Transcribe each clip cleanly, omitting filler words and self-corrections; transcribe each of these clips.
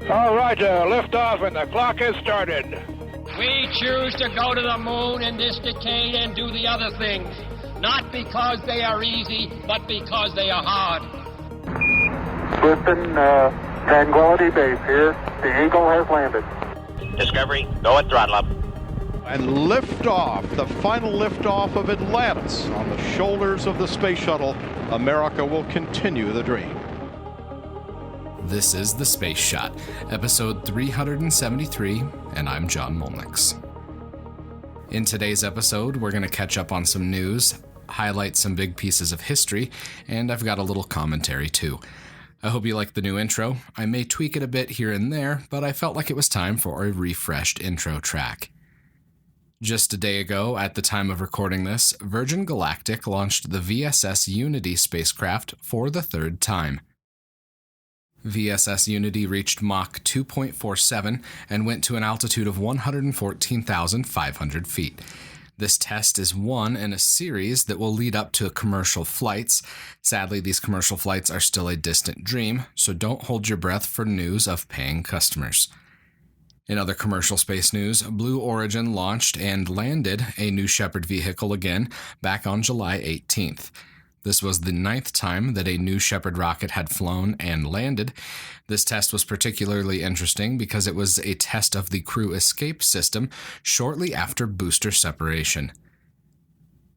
All right, lift off and the clock has started. We choose to go to the moon in this decade and do the other things, not because they are easy, but because they are hard. Houston, Tranquility Base here. The Eagle has landed. Discovery, go at throttle up. And liftoff, the final liftoff of Atlantis on the shoulders of the space shuttle. America will continue the dream. This is The Space Shot, episode 373, and I'm John Molnix. In today's episode, we're going to catch up on some news, highlight some big pieces of history, and I've got a little commentary too. I hope you like the new intro. I may tweak it a bit here and there, but I felt like it was time for a refreshed intro track. Just a day ago, at the time of recording this, Virgin Galactic launched the VSS Unity spacecraft for the third time. VSS Unity reached Mach 2.47 and went to an altitude of 114,500 feet. This test is one in a series that will lead up to commercial flights. Sadly, these commercial flights are still a distant dream, so don't hold your breath for news of paying customers. In other commercial space news, Blue Origin launched and landed a New Shepard vehicle again back on July 18th. This was the 9th time that a New Shepard rocket had flown and landed. This test was particularly interesting because it was a test of the crew escape system shortly after booster separation.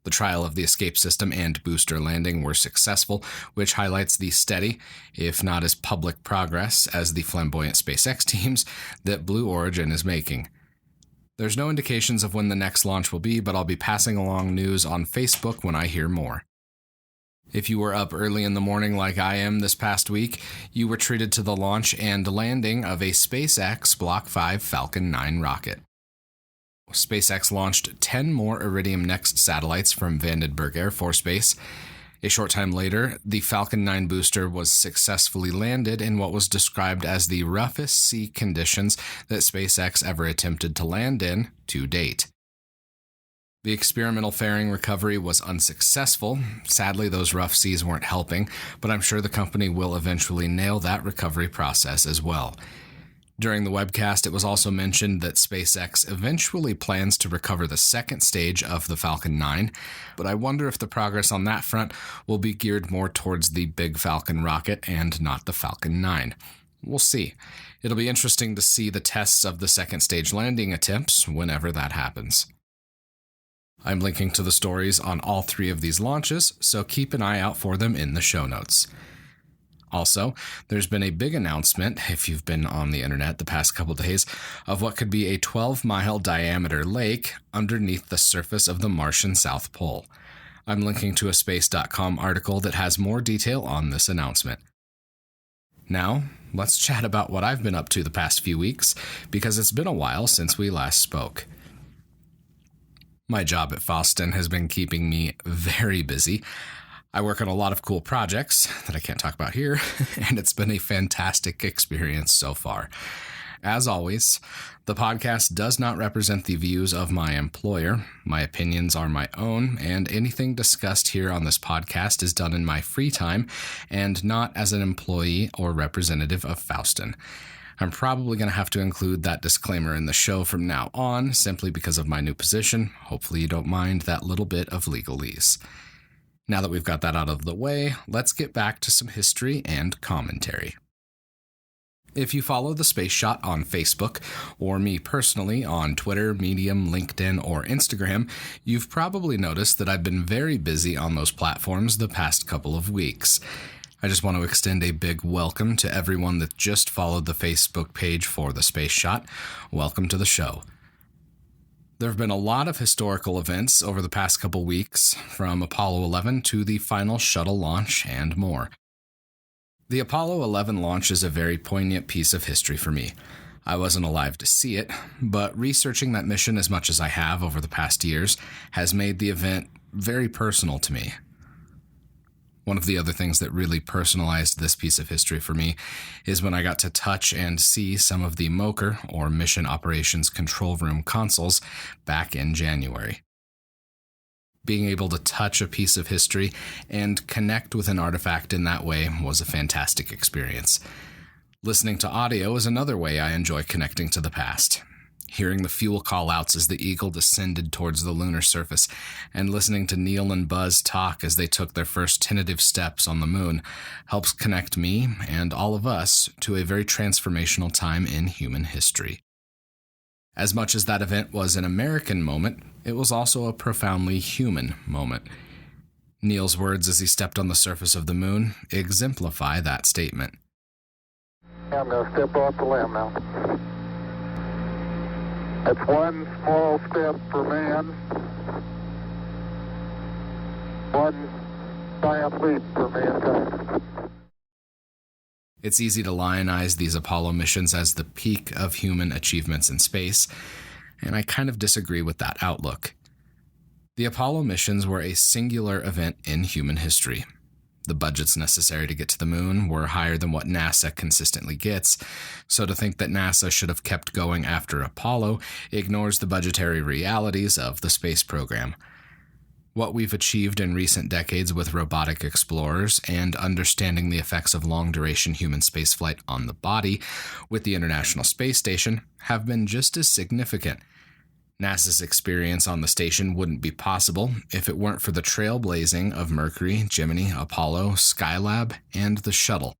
The trial of the escape system and booster landing were successful, which highlights the steady, if not as public progress as the flamboyant SpaceX teams, that Blue Origin is making. There's no indications of when the next launch will be, but I'll be passing along news on Facebook when I hear more. If you were up early in the morning like I am this past week, you were treated to the launch and landing of a SpaceX Block 5 Falcon 9 rocket. SpaceX launched 10 more Iridium Next satellites from Vandenberg Air Force Base. A short time later, the Falcon 9 booster was successfully landed in what was described as the roughest sea conditions that SpaceX ever attempted to land in to date. The experimental fairing recovery was unsuccessful. Sadly, those rough seas weren't helping, but I'm sure the company will eventually nail that recovery process as well. During the webcast, it was also mentioned that SpaceX eventually plans to recover the second stage of the Falcon 9, but I wonder if the progress on that front will be geared more towards the Big Falcon rocket and not the Falcon 9. We'll see. It'll be interesting to see the tests of the second stage landing attempts whenever that happens. I'm linking to the stories on all three of these launches, so keep an eye out for them in the show notes. Also, there's been a big announcement, if you've been on the internet the past couple days, of what could be a 12-mile diameter lake underneath the surface of the Martian South Pole. I'm linking to a space.com article that has more detail on this announcement. Now, let's chat about what I've been up to the past few weeks, because it's been a while since we last spoke. My job at Faustin has been keeping me very busy. I work on a lot of cool projects that I can't talk about here, and it's been a fantastic experience so far. As always, the podcast does not represent the views of my employer. My opinions are my own, and anything discussed here on this podcast is done in my free time and not as an employee or representative of Faustin. I'm probably going to have to include that disclaimer in the show from now on, simply because of my new position. Hopefully you don't mind that little bit of legalese. Now that we've got that out of the way, let's get back to some history and commentary. If you follow The Space Shot on Facebook, or me personally on Twitter, Medium, LinkedIn, or Instagram, you've probably noticed that I've been very busy on those platforms the past couple of weeks. I just want to extend a big welcome to everyone that just followed the Facebook page for The Space Shot. Welcome to the show. There have been a lot of historical events over the past couple weeks, from Apollo 11 to the final shuttle launch and more. The Apollo 11 launch is a very poignant piece of history for me. I wasn't alive to see it, but researching that mission as much as I have over the past years has made the event very personal to me. One of the other things that really personalized this piece of history for me is when I got to touch and see some of the MOCR, or Mission Operations Control Room consoles, back in January. Being able to touch a piece of history and connect with an artifact in that way was a fantastic experience. Listening to audio is another way I enjoy connecting to the past. Hearing the fuel call-outs as the Eagle descended towards the lunar surface, and listening to Neil and Buzz talk as they took their first tentative steps on the moon helps connect me, and all of us, to a very transformational time in human history. As much as that event was an American moment, it was also a profoundly human moment. Neil's words as he stepped on the surface of the moon exemplify that statement. I'm going to step off the limb now. That's one small step for man, one giant leap for mankind. It's easy to lionize these Apollo missions as the peak of human achievements in space, and I kind of disagree with that outlook. The Apollo missions were a singular event in human history. The budgets necessary to get to the moon were higher than what NASA consistently gets, so to think that NASA should have kept going after Apollo ignores the budgetary realities of the space program. What we've achieved in recent decades with robotic explorers and understanding the effects of long-duration human spaceflight on the body with the International Space Station have been just as significant. NASA's experience on the station wouldn't be possible if it weren't for the trailblazing of Mercury, Gemini, Apollo, Skylab, and the shuttle.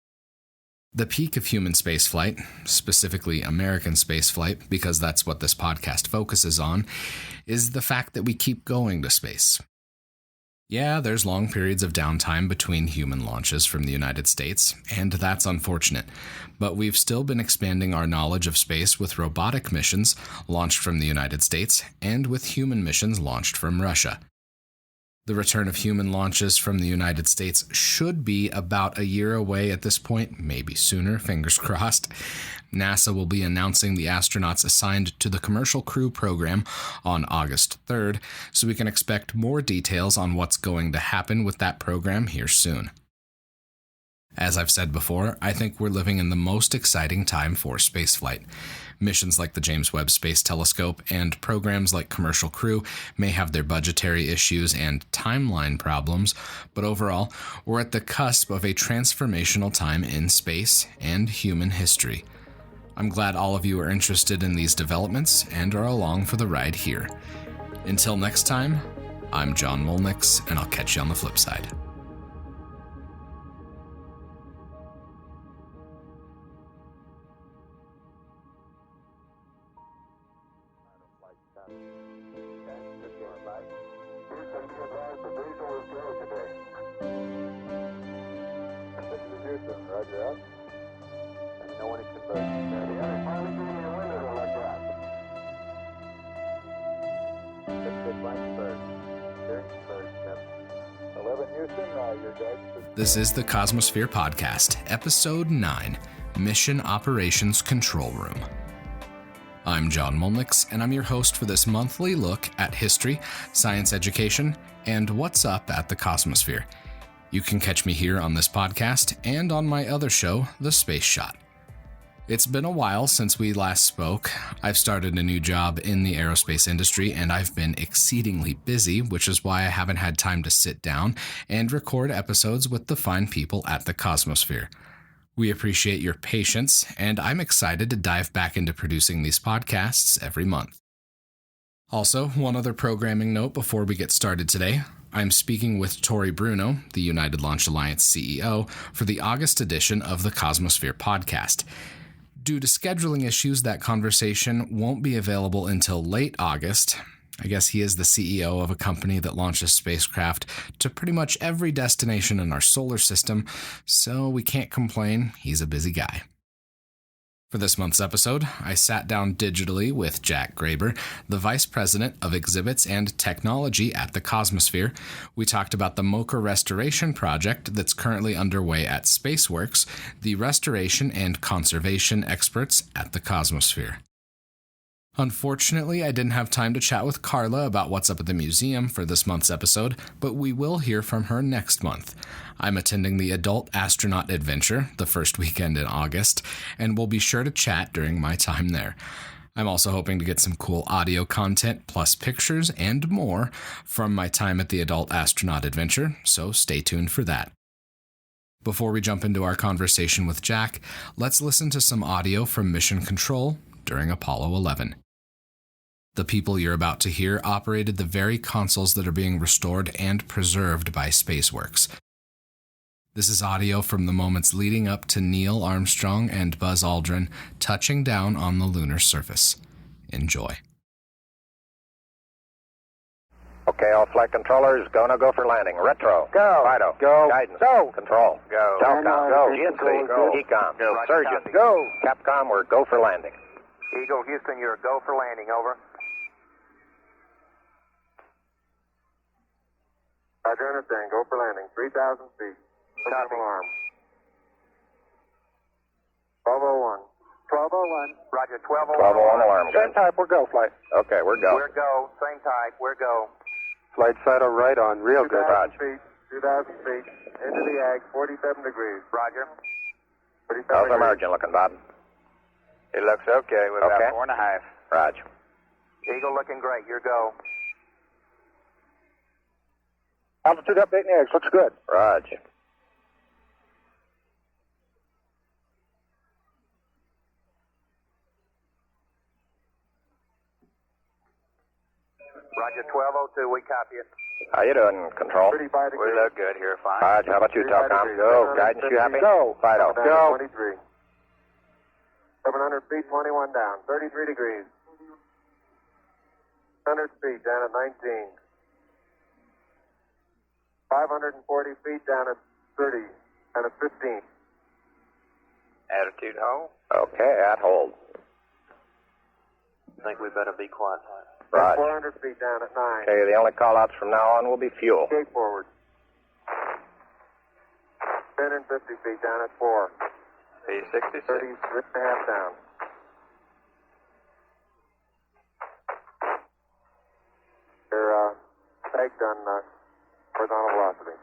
The peak of human spaceflight, specifically American spaceflight, because that's what this podcast focuses on, is the fact that we keep going to space. Yeah, there's long periods of downtime between human launches from the United States, and that's unfortunate. But we've still been expanding our knowledge of space with robotic missions launched from the United States and with human missions launched from Russia. The return of human launches from the United States should be about a year away at this point, maybe sooner, fingers crossed. NASA will be announcing the astronauts assigned to the Commercial Crew program on August 3rd, so we can expect more details on what's going to happen with that program here soon. As I've said before, I think we're living in the most exciting time for spaceflight. Missions like the James Webb Space Telescope and programs like Commercial Crew may have their budgetary issues and timeline problems, but overall, we're at the cusp of a transformational time in space and human history. I'm glad all of you are interested in these developments and are along for the ride here. Until next time, I'm John Molnix, and I'll catch you on the flip side. This is the Cosmosphere Podcast, Episode 9, Mission Operations Control Room. I'm John Molnix, and I'm your host for this monthly look at history, science education, and what's up at the Cosmosphere. You can catch me here on this podcast and on my other show, The Space Shot. It's been a while since we last spoke. I've started a new job in the aerospace industry, and I've been exceedingly busy, which is why I haven't had time to sit down and record episodes with the fine people at the Cosmosphere. We appreciate your patience, and I'm excited to dive back into producing these podcasts every month. Also, one other programming note before we get started today. I'm speaking with Tori Bruno, the United Launch Alliance CEO, for the August edition of the Cosmosphere Podcast. Due to scheduling issues, that conversation won't be available until late August. I guess he is the CEO of a company that launches spacecraft to pretty much every destination in our solar system, so we can't complain. He's a busy guy. For this month's episode, I sat down digitally with Jack Graber, the Vice President of Exhibits and Technology at the Cosmosphere. We talked about the MOCA restoration project that's currently underway at SpaceWorks, the restoration and conservation experts at the Cosmosphere. Unfortunately, I didn't have time to chat with Carla about what's up at the museum for this month's episode, but we will hear from her next month. I'm attending the Adult Astronaut Adventure the first weekend in August, and we'll be sure to chat during my time there. I'm also hoping to get some cool audio content, plus pictures and more from my time at the Adult Astronaut Adventure, so stay tuned for that. Before we jump into our conversation with Jack, let's listen to some audio from Mission Control during Apollo 11. The people you're about to hear operated the very consoles that are being restored and preserved by SpaceWorks. This is audio from the moments leading up to Neil Armstrong and Buzz Aldrin touching down on the lunar surface. Enjoy. Okay, all flight controllers, go for landing. Retro. Go. Fido. Go. Guidance. Go. Control. Go. Telcom. Go. GNC. Go. Ecom. Go. Surgeon. Copy. Go. Capcom, we're go for landing. Eagle, Houston, you're a go for landing. Over. Roger, understand. Go for landing. 3,000 feet. Copy. Alarm. 1201. 1201. Roger, 1201 alarm. Same type, we're go, flight. Okay, we're go. We're go. Same type, we're go. Flight side of right on, real good. 2,000 feet. 2,000 feet. Into the ag, 47 degrees. Roger. 47 How's the degrees. margin looking, Bob? It looks okay. We're Okay. about 4.5. Roger. Eagle looking great. You're go. Altitude update in the eggs. Looks good. Roger. Roger, 1202. We copy it. How you doing, Control? 35 degrees. We look good here, fine. Roger, how about you, 35 Telcom? degrees. Go. Guidance, you happy? Go. Fido. Go. 23. 700 feet, 21 down. 33 degrees. 100 feet down at 19. 540 feet down at 30 and at 15. Attitude hold. Okay, at hold. I think we better be quiet. Roger. 400 feet down at 9. Okay, the only call-outs from now on will be fuel. Gate forward. 10 and 50 feet down at 4. P66. 30.5 down. They're pegged on horizontal velocity.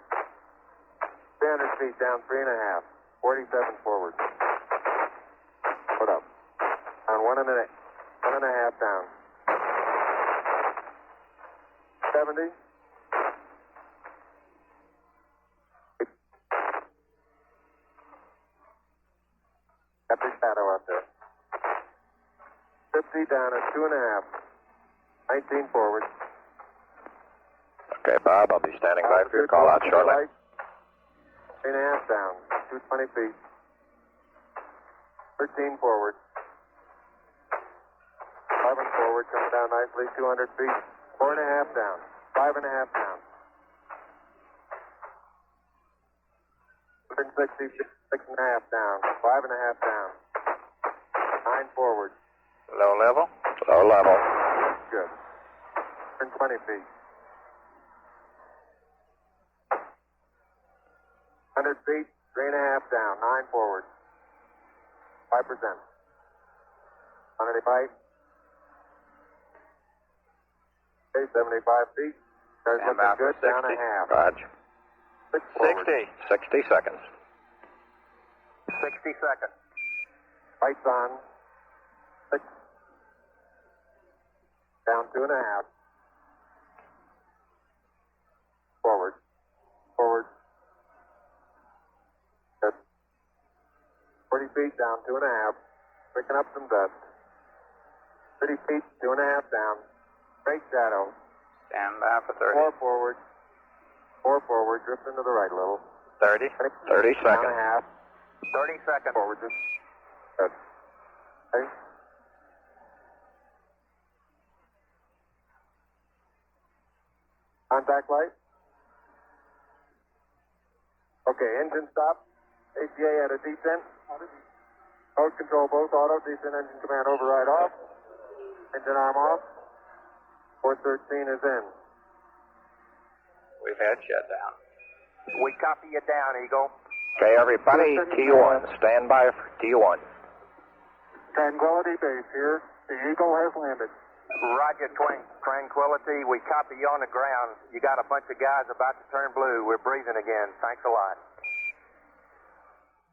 300 feet down, 3.5. 47 forward. Put up. On 1.5 down. 70. Got the shadow out there. 50 down at 2.5. 19 forward. Okay, Bob, I'll be standing by for your call-out shortly. 3.5 down. 220 feet. 13 forward. 11 forward, coming down nicely. 200 feet. 4.5 down. 5.5 down. 160 feet. 6.5 down. 5.5 down. 9 forward. Low level? Low level. Good. 120 feet. 100 feet. 3.5 down. 9 forward. 5%. 185. Okay, 75 feet. Cars And looking about good. for Down 60. a half. Roger. 6 forward. 60 seconds. 60 seconds. Lights on. 6. Down 2.5. Forward. Forward. Good. 40 feet down 2.5. Picking up some dust. 30 feet, 2.5 down. Straight shadow. Stand by for 30. 4 forward. 4 forward. Drifting to the right a little. 30 Down seconds. a half. 30 seconds. Forward. Just. Good. Okay. Contact light. Okay, engine stop. ACA at a descent. Mode control both auto. Descent engine command override off. Engine arm off. 413 is in. We've had shutdown. We copy you down, Eagle. Okay, everybody, T1. Stand by for T1. Tranquility Base here. The Eagle has landed. Roger, Tranquility. We copy you on the ground. You got a bunch of guys about to turn blue. We're breathing again. Thanks a lot.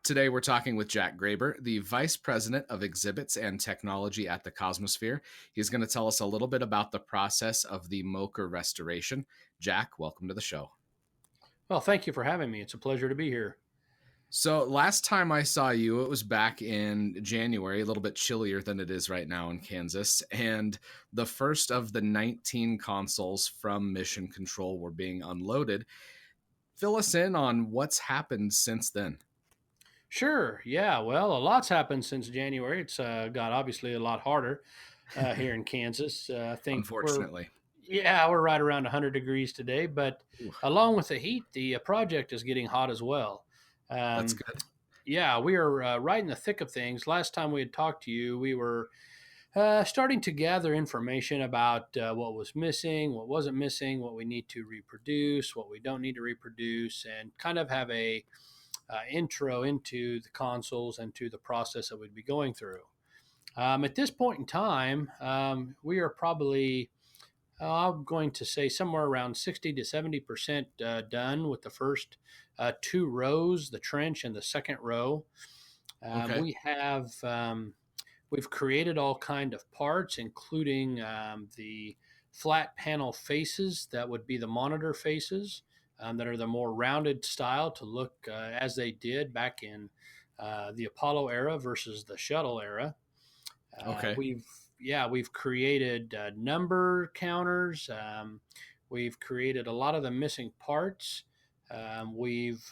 Today, we're talking with Jack Graber, the Vice President of Exhibits and Technology at the Cosmosphere. He's going to tell us a little bit about the process of the MOCR restoration. Jack, welcome to the show. Well, thank you for having me. It's a pleasure to be here. So last time I saw you, it was back in January, a little bit chillier than it is right now in Kansas. And the first of the 19 consoles from Mission Control were being unloaded. Fill us in on what's happened since then. Sure. Yeah. Well, a lot's happened since January. It's got obviously a lot harder here in Kansas. I think Unfortunately. we're right around 100 degrees today. But Ooh, along with the heat, the project is getting hot as well. that's Um, good. yeah, we are right in the thick of things. Last time we had talked to you, we were starting to gather information about what was missing, what wasn't missing, what we need to reproduce, what we don't need to reproduce, and kind of have a intro into the consoles and to the process that we'd be going through. At this point in time, we are probably, I'm going to say, somewhere around 60 to 70% done with the first two rows, the trench and the second row. Okay. We've created all kind of parts, including the flat panel faces that would be the monitor faces that are the more rounded style to look as they did back in the Apollo era versus the shuttle era. Okay. We've created number counters. We've created a lot of the missing parts. We've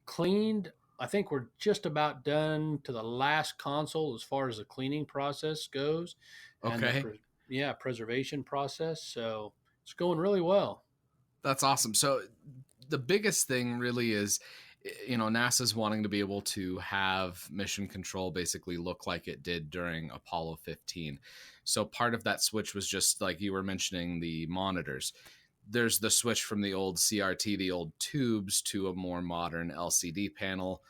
cleaned. I think we're just about done to the last console as far as the cleaning process goes, and Okay. the preservation process. So it's going really well. That's awesome. So the biggest thing really is, NASA's wanting to be able to have Mission Control basically look like it did during Apollo 15. So part of that switch was just like you were mentioning, the monitors. There's the switch from the old CRT, the old tubes, to a more modern LCD panel,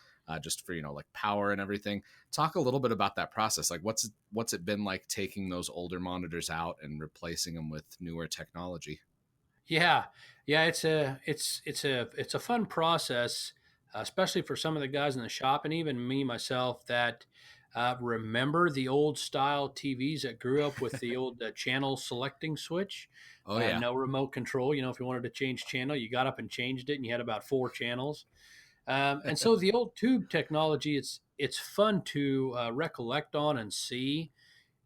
just for, like power and everything. Talk a little bit about that process. Like what's it been like taking those older monitors out and replacing them with newer technology? Yeah, it's a fun process, especially for some of the guys in the shop and even me myself that remember the old style TVs that grew up with the old channel selecting switch. Oh yeah. No remote control. If you wanted to change channel, you got up and changed it, and you had about 4 channels. And so the old tube technology, it's fun to recollect on and see.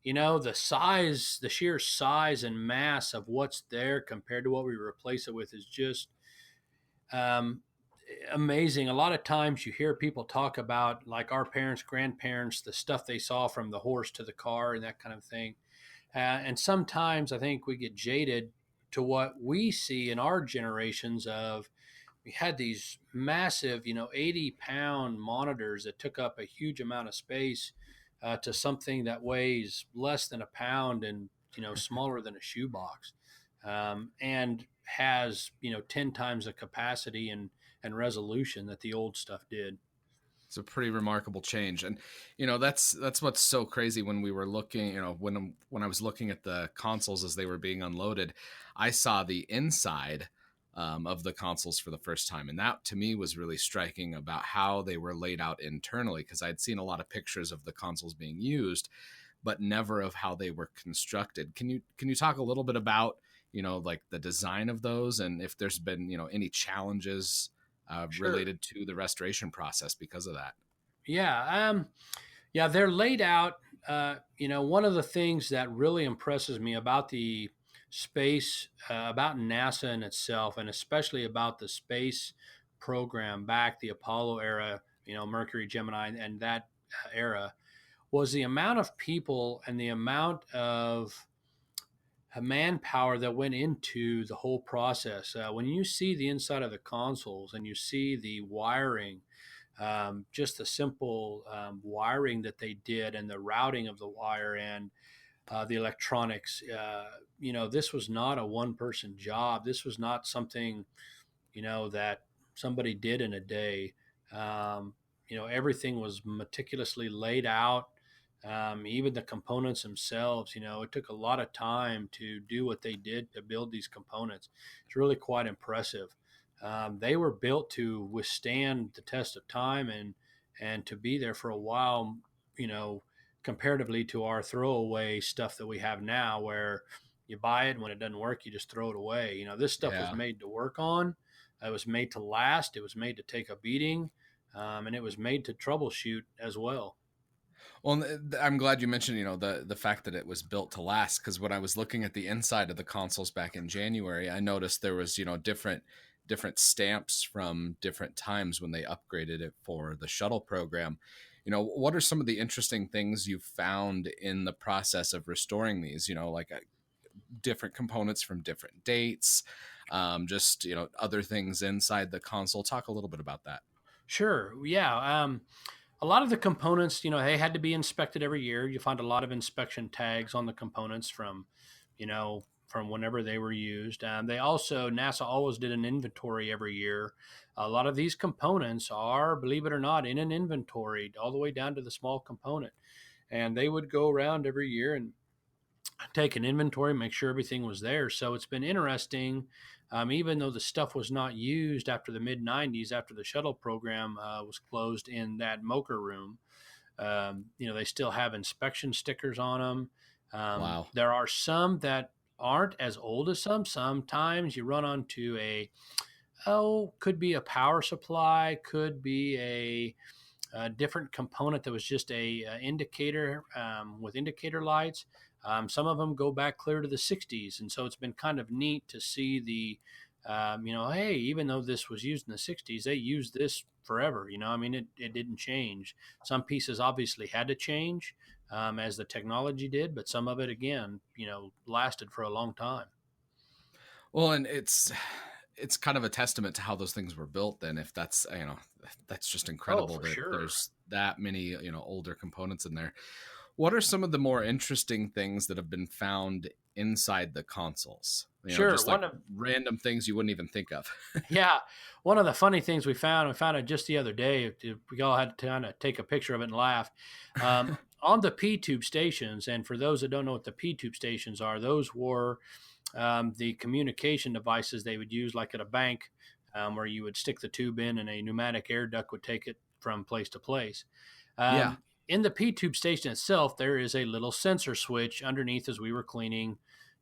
The sheer size and mass of what's there compared to what we replace it with is just um, amazing. A lot of times you hear people talk about, like our parents, grandparents, the stuff they saw from the horse to the car and that kind of thing. And sometimes I think we get jaded to what we see in our generations of, we had these massive, 80-pound monitors that took up a huge amount of space to something that weighs less than a pound and, smaller than a shoebox, and has, 10 times the capacity and resolution that the old stuff did. It's a pretty remarkable change. And, that's what's so crazy when we were looking, when I was looking at the consoles as they were being unloaded, I saw the inside of the consoles for the first time. And that to me was really striking about how they were laid out internally, because I'd seen a lot of pictures of the consoles being used, but never of how they were constructed. Can you talk a little bit about, like the design of those, and if there's been, any challenges Sure. related to the restoration process because of that? Yeah, they're laid out. One of the things that really impresses me about the space, about NASA in itself, and especially about the space program back the Apollo era, Mercury, Gemini, and that era, was the amount of people and the amount of manpower that went into the whole process. When you see the inside of the consoles and you see the wiring, just the simple wiring that they did and the routing of the wire and the electronics, this was not a one-person job. This was not something, that somebody did in a day. Everything was meticulously laid out. Even the components themselves, it took a lot of time to do what they did to build these components. It's really quite impressive. They were built to withstand the test of time and to be there for a while, comparatively to our throwaway stuff that we have now, where you buy it and when it doesn't work, you just throw it away. This stuff was made to work on. It was made to last. It was made to take a beating. and it was made to troubleshoot as well. Well, I'm glad you mentioned, the fact that it was built to last, because when I was looking at the inside of the consoles back in January, I noticed there was, different stamps from different times when they upgraded it for the shuttle program. What are some of the interesting things you found in the process of restoring these, different components from different dates, just, other things inside the console? Talk a little bit about that. Sure. Yeah. A lot of the components, they had to be inspected every year. You find a lot of inspection tags on the components from whenever they were used. NASA always did an inventory every year. A lot of these components are, believe it or not, in an inventory all the way down to the small component. And they would go around every year and take an inventory, make sure everything was there. So it's been interesting. Even though the stuff was not used after the mid 90s, after the shuttle program was closed in that MOCR room, they still have inspection stickers on them. Wow. There are some that aren't as old as some. Sometimes you run onto could be a power supply, could be a different component that was just a indicator with indicator lights. Some of them go back clear to the 60s. And so it's been kind of neat to see the, hey, even though this was used in the 60s, they used this forever. It didn't change. Some pieces obviously had to change as the technology did, but some of it, again, lasted for a long time. Well, and it's kind of a testament to how those things were built then, if that's, that's just incredible that sure. There's that many, older components in there. What are some of the more interesting things that have been found inside the consoles? Sure. Just random things you wouldn't even think of. Yeah. One of the funny things we found it just the other day. We all had to kind of take a picture of it and laugh. On the P-tube stations, and for those that don't know what the P-tube stations are, those were the communication devices they would use like at a bank where you would stick the tube in and a pneumatic air duct would take it from place to place. Yeah. In the P-tube station itself, there is a little sensor switch underneath as we were cleaning,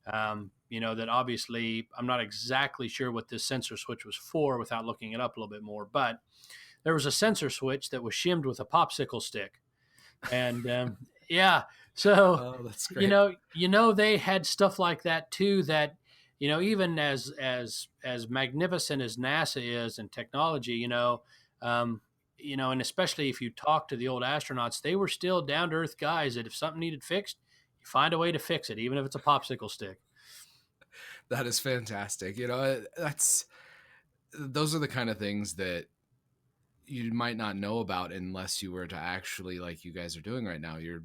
that obviously I'm not exactly sure what this sensor switch was for without looking it up a little bit more, but there was a sensor switch that was shimmed with a popsicle stick. And yeah, so, that's great. They had stuff like that too, that, even as magnificent as NASA is in technology, and especially if you talk to the old astronauts, they were still down to earth guys that if something needed fixed, you find a way to fix it, even if it's a popsicle stick. That is fantastic. Those are the kind of things that you might not know about unless you were to actually, like you guys are doing right now, you're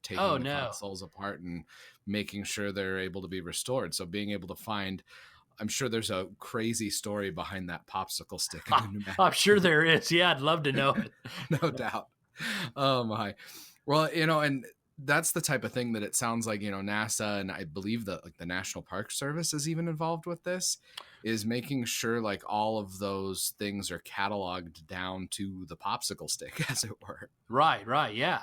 taking the consoles apart and making sure they're able to be restored. So being able to find, I'm sure there's a crazy story behind that popsicle stick. I'm sure there is. Yeah, I'd love to know it. No doubt. Oh my. Well, and that's the type of thing that it sounds like, NASA, and I believe that like the National Park Service is even involved with this, is making sure like all of those things are cataloged down to the popsicle stick, as it were. Right. Yeah.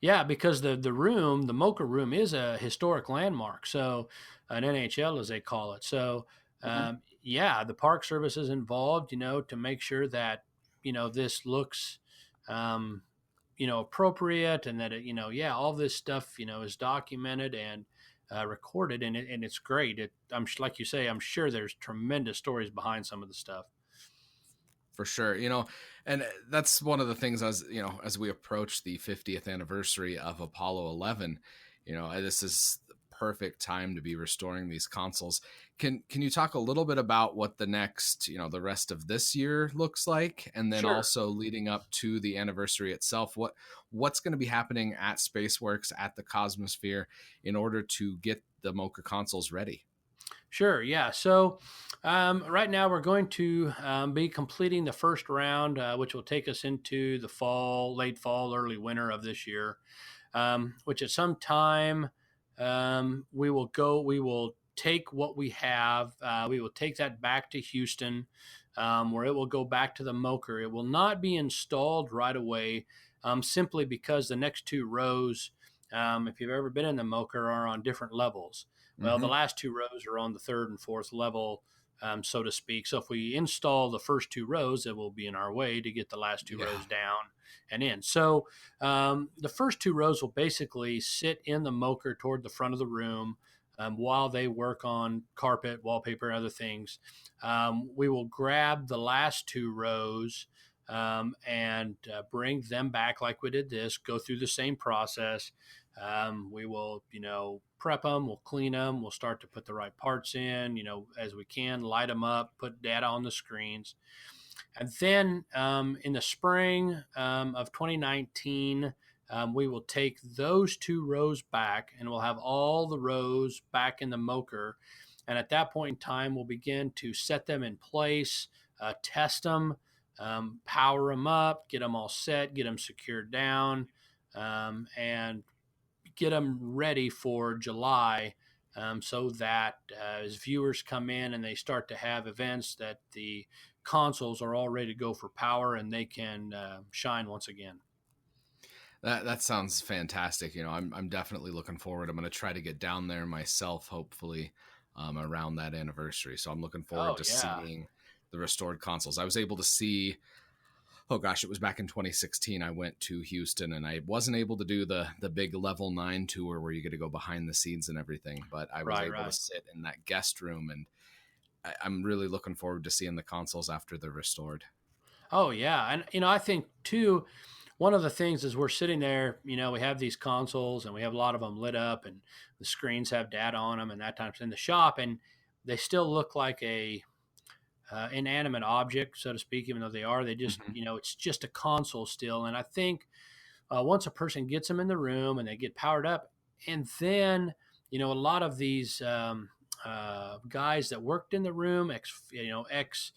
Yeah. Because the room, the MOCR room, is a historic landmark. So an NHL, as they call it. So, the Park Service is involved, to make sure that, this looks, appropriate, and that it, all this stuff, is documented and recorded, and it's great. Like you say, I'm sure there's tremendous stories behind some of the stuff. For sure. And that's one of the things as we approach the 50th anniversary of Apollo 11, this is the perfect time to be restoring these consoles. Can you talk a little bit about what the next, the rest of this year looks like? And then also leading up to the anniversary itself, what's going to be happening at SpaceWorks, at the Cosmosphere, in order to get the MOCR consoles ready? Sure. Yeah. So right now we're going to be completing the first round, which will take us into the fall, late fall, early winter of this year, which at some time we will take what we have. We will take that back to Houston, where it will go back to the MOCR. It will not be installed right away, simply because the next two rows, if you've ever been in the MOCR, are on different levels. Well, the last two rows are on the third and fourth level so to speak. So if we install the first 2 rows, it will be in our way to get the last 2 rows down and in. So the first 2 rows will basically sit in the moker toward the front of the room while they work on carpet, wallpaper, and other things. We will grab the last 2 rows and bring them back like we did this, go through the same process. We will, prep them, we'll clean them, we'll start to put the right parts in, as we can, light them up, put data on the screens. And then in the spring of 2019, we will take those 2 rows back, and we'll have all the rows back in the moker. And at that point in time, we'll begin to set them in place, test them, power them up, get them all set, get them secured down, and get them ready for July, so that as viewers come in and they start to have events, that the consoles are all ready to go for power and they can shine once again. That sounds fantastic. I'm definitely looking forward. I'm going to try to get down there myself, hopefully around that anniversary. So I'm looking forward to seeing the restored consoles. I was able to see, it was back in 2016. I went to Houston, and I wasn't able to do the big level 9 tour where you get to go behind the scenes and everything, but I was able to sit in that guest room, and I'm really looking forward to seeing the consoles after they're restored. Oh yeah. And, I think too, one of the things is we're sitting there, we have these consoles and we have a lot of them lit up and the screens have data on them and that time's in the shop, and they still look like a inanimate object, so to speak, even though they just, it's just a console still. And I think once a person gets them in the room and they get powered up, and then, a lot of these guys that worked in the room, ex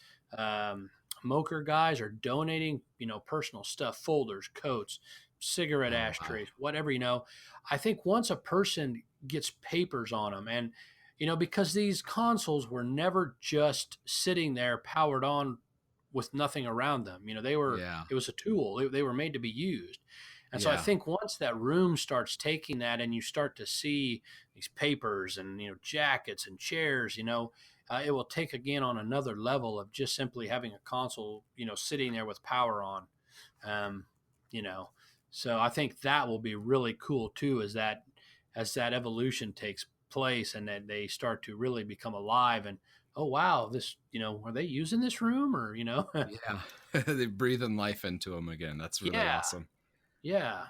moker guys are donating, personal stuff, folders, coats, cigarette ashtrays, whatever, I think once a person gets papers on them, and, because these consoles were never just sitting there powered on with nothing around them, it was a tool. They were made to be used. And so I think once that room starts taking that and you start to see these papers and, jackets and chairs, it will take again on another level of just simply having a console, sitting there with power on, so I think that will be really cool too, as that evolution takes place and that they start to really become alive and, oh, wow, this, are they using this room or, They're breathing life into them again. That's really awesome. Yeah.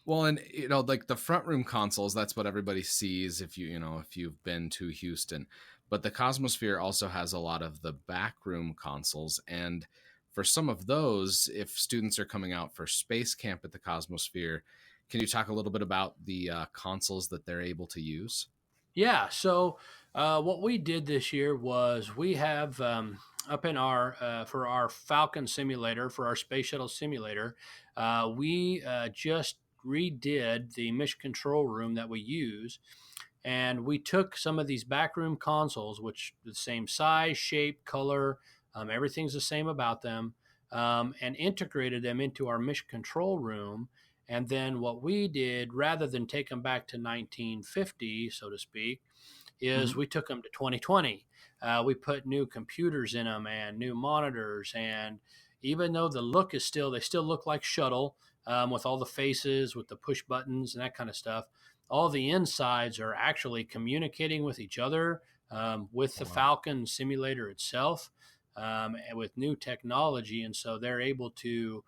Well, and like the front room consoles, that's what everybody sees if you've been to Houston. But the Cosmosphere also has a lot of the back room consoles, and for some of those, if students are coming out for space camp at the Cosmosphere, can you talk a little bit about the consoles that they're able to use? Yeah. So what we did this year was we have up in our for our Falcon simulator, for our space shuttle simulator, we just redid the mission control room that we use. And we took some of these backroom consoles, which are the same size, shape, color, everything's the same about them, and integrated them into our mission control room. And then what we did, rather than take them back to 1950, so to speak, is we took them to 2020. We put new computers in them and new monitors. And even though the look is they still look like shuttle, with all the faces, with the push buttons and that kind of stuff. All the insides are actually communicating with each other, with the Falcon simulator itself, and with new technology. And so they're able to,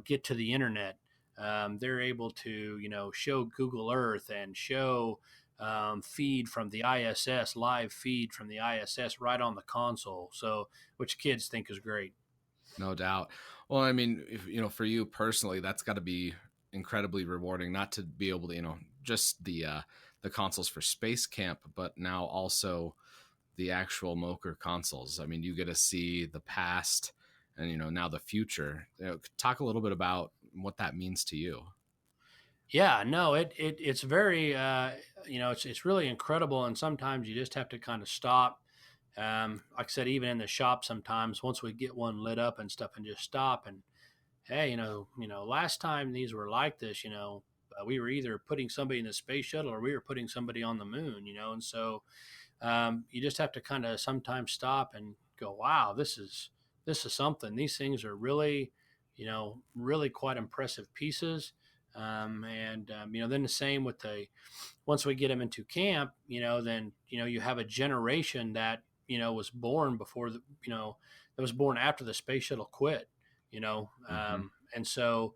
get to the internet. They're able to, show Google Earth and show feed from the ISS, live feed from the ISS right on the console. So, which kids think is great. No doubt. Well, I mean, for you personally, that's got to be incredibly rewarding, not to be able to, just the consoles for Space Camp, but now also the actual Moker consoles. I mean, you get to see the past and, now the future. Talk a little bit about what that means to you. Yeah, no, it's very, it's really incredible. And sometimes you just have to kind of stop. Like I said, even in the shop, sometimes once we get one lit up and stuff, and just stop and, hey, last time these were like this, we were either putting somebody in the space shuttle or we were putting somebody on the moon, and so you just have to kind of sometimes stop and go, wow, this is something. These things are really, really quite impressive pieces. Then the same with once we get them into camp, then, you have a generation that, was born before that was born after the space shuttle quit, and so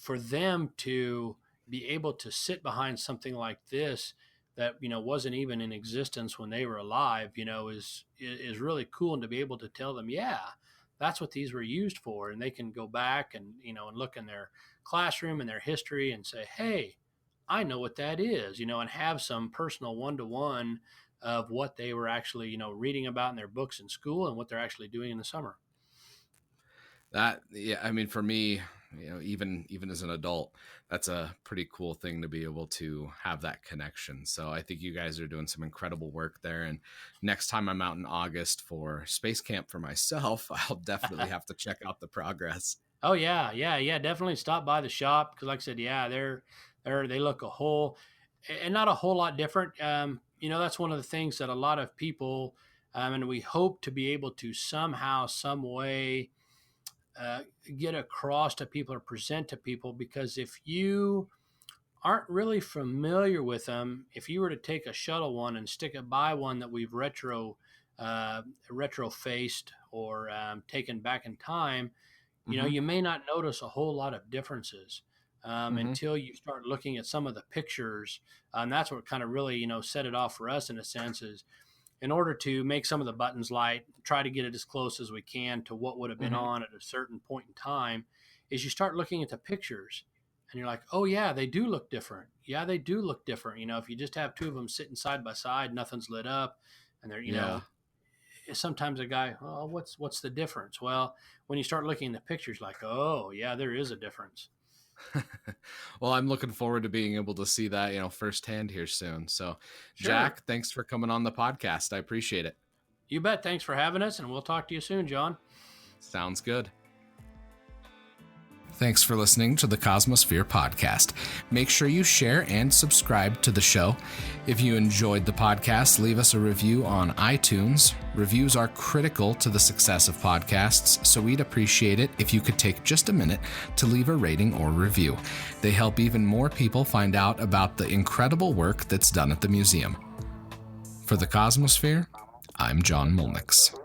for them to be able to sit behind something like this that, wasn't even in existence when they were alive, is really cool. And to be able to tell them, yeah, that's what these were used for. And they can go back and, and look in their classroom and their history and say, hey, I know what that is, and have some personal one-to-one of what they were actually, reading about in their books in school and what they're actually doing in the summer. For me, even as an adult, that's a pretty cool thing to be able to have that connection. So I think you guys are doing some incredible work there. And next time I'm out in August for space camp for myself, I'll definitely have to check out the progress. Oh yeah. Definitely stop by the shop. Cause like I said, they look not a whole lot different. That's one of the things that a lot of people, and we hope to be able to somehow, some way, get across to people or present to people, because if you aren't really familiar with them, if you were to take a shuttle one and stick it by one that we've retro faced or taken back in time, you may not notice a whole lot of differences until you start looking at some of the pictures. And that's what kind of really, set it off for us in a sense, is in order to make some of the buttons light, try to get it as close as we can to what would have been on at a certain point in time, is you start looking at the pictures and you're like, oh yeah, they do look different. Yeah, they do look different. If you just have two of them sitting side by side, nothing's lit up, and they're, sometimes a guy, oh, what's the difference? Well, when you start looking at the pictures, like, oh yeah, there is a difference. Well, I'm looking forward to being able to see that, firsthand here soon. So, sure. Jack, thanks for coming on the podcast. I appreciate it. You bet. Thanks for having us, and we'll talk to you soon, John. Sounds good. Thanks for listening to the Cosmosphere Podcast. Make sure you share and subscribe to the show. If you enjoyed the podcast, leave us a review on iTunes. Reviews are critical to the success of podcasts, so we'd appreciate it if you could take just a minute to leave a rating or review. They help even more people find out about the incredible work that's done at the museum. For the Cosmosphere, I'm John Molnix.